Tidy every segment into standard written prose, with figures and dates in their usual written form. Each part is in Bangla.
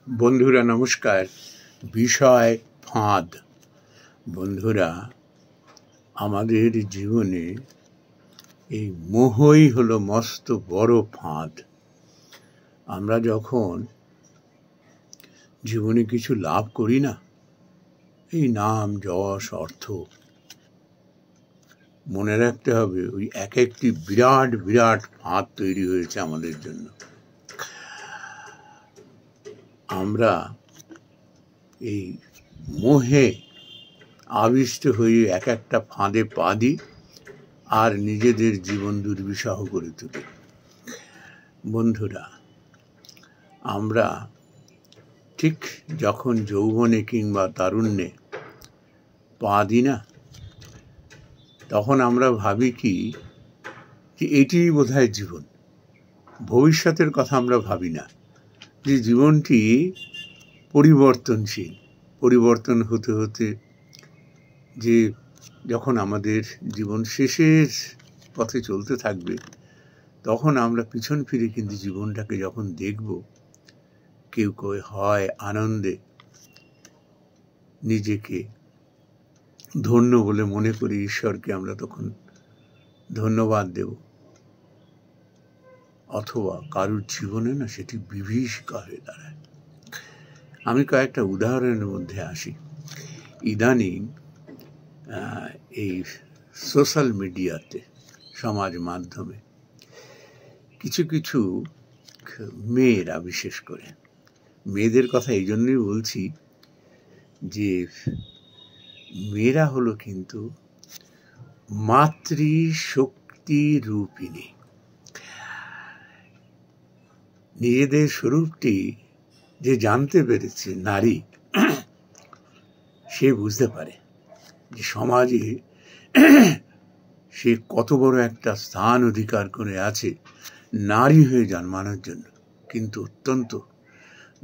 বন্ধুরা নমস্কার। বিষয় ফাঁদ। বন্ধুরা, আমাদের জীবনে এই মোহই হলো মস্ত বড় ফাঁদ। আমরা যখন জীবনে কিছু লাভ করি না, এই নাম যশ অর্থ, মনে রাখতে হবে ওই এক একটি বিরাট বিরাট ফাঁদ তৈরি হয়েছে আমাদের জন্য। আমরা এই মোহে আবিষ্ট হয়ে এক একটা ফাঁদে পা দিই আর নিজেদের জীবন দুর্বিষহ করে তুলি। বন্ধুরা, আমরা ঠিক যখন যৌবনে কিংবা তারুণ্যে পা দিই না, তখন আমরা ভাবি কি যে এটিই বোধহয় জীবন। ভবিষ্যতের কথা আমরা ভাবি না যে জীবনটি পরিবর্তনশীল। পরিবর্তন হতে হতে যে যখন আমাদের জীবন শেষের পথে চলতে থাকবে, তখন আমরা পিছন ফিরে কিন্তু জীবনটাকে যখন দেখব, কেউ কেউ হয় আনন্দে নিজেকে ধন্য বলে মনে করি, ঈশ্বরকে আমরা তখন ধন্যবাদ দেব, অথবা কারুর জীবনে না সেটি বিভীষিকা হয়ে দাঁড়ায়। আমি কয়েকটা উদাহরণের মধ্যে আসি। ইদানিং এই সোশ্যাল মিডিয়াতে, সমাজ মাধ্যমে কিছু কিছু মেয়েরা, বিশেষ করে মেয়েদের কথা এই জন্যই বলছি যে মেয়েরা হলো কিন্তু মাতৃশক্তি রূপিণী। নিজেদের স্বরূপটি যে জানতে পেরেছে নারী, সে বুঝতে পারে যে সমাজে সে কত বড় একটা স্থান অধিকার করে আছে নারী হয়ে জন্মানোর জন্য। কিন্তু অত্যন্ত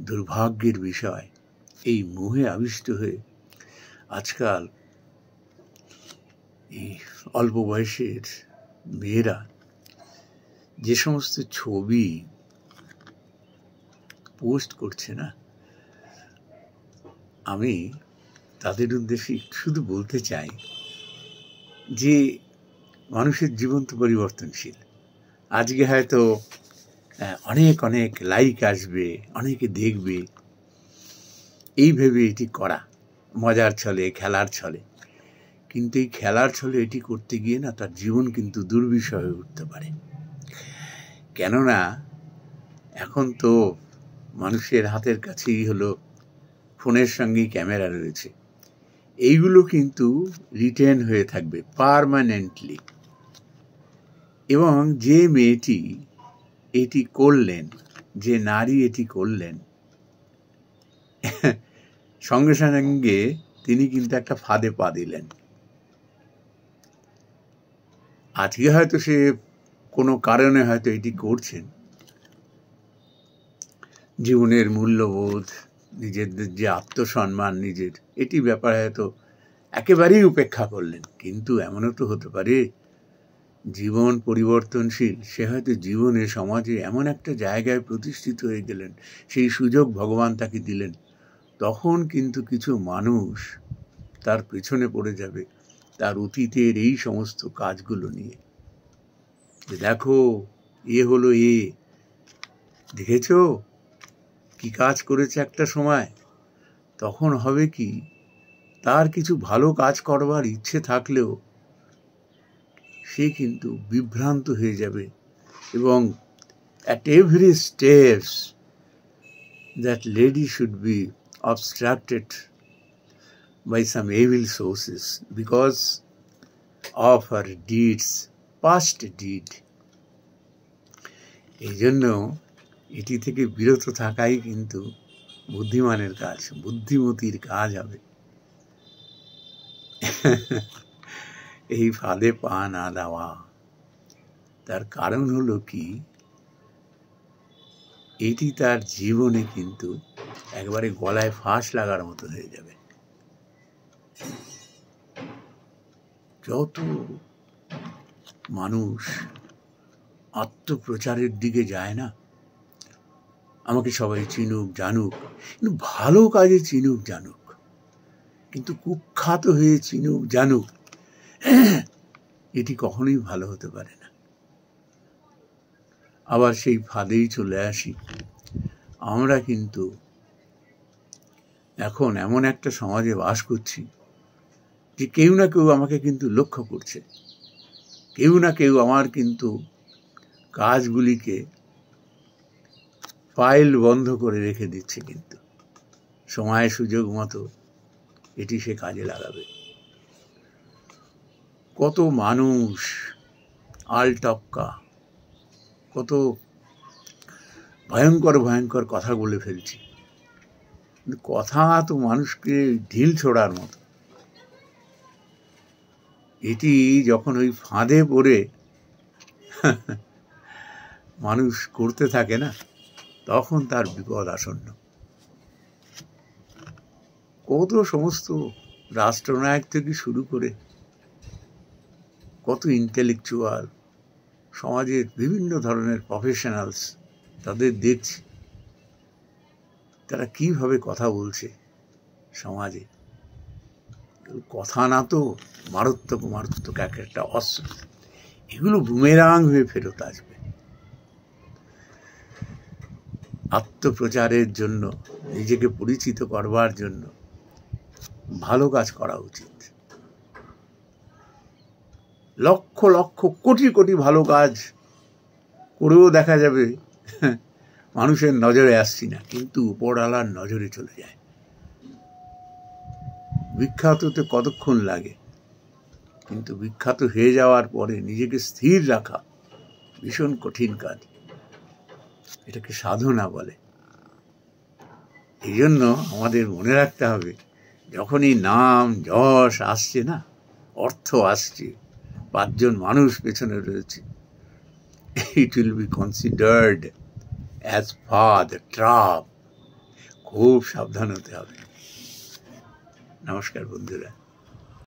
দুর্ভাগ্যের বিষয়, এই মোহে আবিষ্ট হয়ে আজকাল এই অল্প বয়সের মেয়েরা যে সমস্ত ছবি পোস্ট করছে না, আমি তাদের উদ্দেশ্যে শুধু বলতে চাই যে মানুষের জীবন তো পরিবর্তনশীল। আজকে হয়তো অনেক অনেক লাইক আসবে, অনেকে দেখবে, এই ভেবে এটি করা মজার ছলে, খেলার ছলে। কিন্তু এই খেলার ছলে এটি করতে গিয়ে না, তার জীবন কিন্তু দুর্বিষহ হয়ে উঠতে পারে। কেননা এখন তো মানুষের হাতের কাছেই হলো ফোনের সঙ্গেই ক্যামেরা রয়েছে। এইগুলো কিন্তু রিটেন হয়ে থাকবে পার্মানেন্টলি। এবং যে মেয়েটি এটি করলেন, যে নারী এটি করলেন, সঙ্গে সঙ্গে তিনি কিন্তু একটা ফাঁদে পা দিলেন। আজকে হয়তো সে কোনো কারণে হয়তো এটি করছেন, জীবনের মূল্যবোধ, নিজেদের যে আত্মসম্মান, নিজের এটি ব্যাপারে হয়তো একেবারেই উপেক্ষা করলেন। কিন্তু এমনও তো হতে পারে জীবন পরিবর্তনশীল, সে হয়তো জীবনে সমাজে এমন একটা জায়গায় প্রতিষ্ঠিত হয়ে গেলেন, সেই সুযোগ ভগবান তাকে দিলেন। তখন কিন্তু কিছু মানুষ তার পেছনে পড়ে যাবে তার অতীতের এই সমস্ত কাজগুলো নিয়ে, যে দেখো এ হলো এ, দেখেছো কি কাজ করেছে একটা সময়। তখন হবে কি, তার কিছু ভালো কাজ করবার ইচ্ছে থাকলেও সে কিন্তু বিভ্রান্ত হয়ে যাবে, এবং at every steps that lady should be obstructed by some evil sources because of her deeds, past deed. এই জন্য এটি থেকে বিরত থাকাই কিন্তু বুদ্ধিমানের কাজ, বুদ্ধিমতীর কাজ হবে। এই ফাঁদে পা না দেওয়া। তার কারণ হলো কি, এটি তার জীবনে কিন্তু একবারে গলায় ফাঁস লাগার মতো হয়ে যাবে। যত মানুষ আত্মপ্রচারের দিকে যায় না, আমাকে সবাই চিনুক জানুক, কিন্তু ভালো কাজে চিনুক জানুক, কিন্তু কুখ্যাত হয়ে চিনুক জানুক এটি কখনোই ভালো হতে পারে না। আবার সেই ফাঁদেই চলে আসি, আমরা কিন্তু এখন এমন একটা সমাজে বাস করছি যে কেউ না কেউ আমাকে কিন্তু লক্ষ্য করছে, কেউ না কেউ আমার কিন্তু কাজগুলিকে ফাইল বন্ধ করে রেখে দিচ্ছে, কিন্তু সময় সুযোগ মতো এটি সে কাজে লাগাবে। কত মানুষ আলটপকা, কত ভয়ঙ্কর ভয়ঙ্কর কথা বলে ফেলছে, কিন্তু কথা তো মানুষকে ঢিল ছোড়ার মতো। এটি যখন ওই ফাঁদে পড়ে মানুষ করতে থাকে না, তখন তার বিপদ আসন্ন। কত সমস্ত রাষ্ট্রনায়ক থেকে শুরু করে কত ইন্টেলেকচুয়াল, সমাজের বিভিন্ন ধরনের প্রফেশনালস, তাদের দেখছি তারা কিভাবে কথা বলছে সমাজে। কথা না তো মারাত্মক মারাত্মক এক একটা অস্ত্র, এগুলো বুমেরাং হয়ে ফেরত আসবে। আত্মপ্রচারের জন্য, নিজেকে পরিচিত করবার জন্য ভালো কাজ করা উচিত। লক্ষ লক্ষ কোটি কোটি ভালো কাজ করেও দেখা যাবে মানুষের নজরে আসছি না, কিন্তু উপরওয়ালার নজরে চলে যায়। বিখ্যাত হতে কতক্ষণ লাগে, কিন্তু বিখ্যাত হয়ে যাওয়ার পরে নিজেকে স্থির রাখা ভীষণ কঠিন কাজ। এটাকে সাধনা বলে। এই জন্য আমাদের মনে রাখতে হবে, যখনই নাম যশ আসছে না, অর্থ আসছে, 5 জন মানুষ পেছনে রয়েছে, it will be considered as for the trap. খুব সাবধান হতে হবে। নমস্কার বন্ধুরা।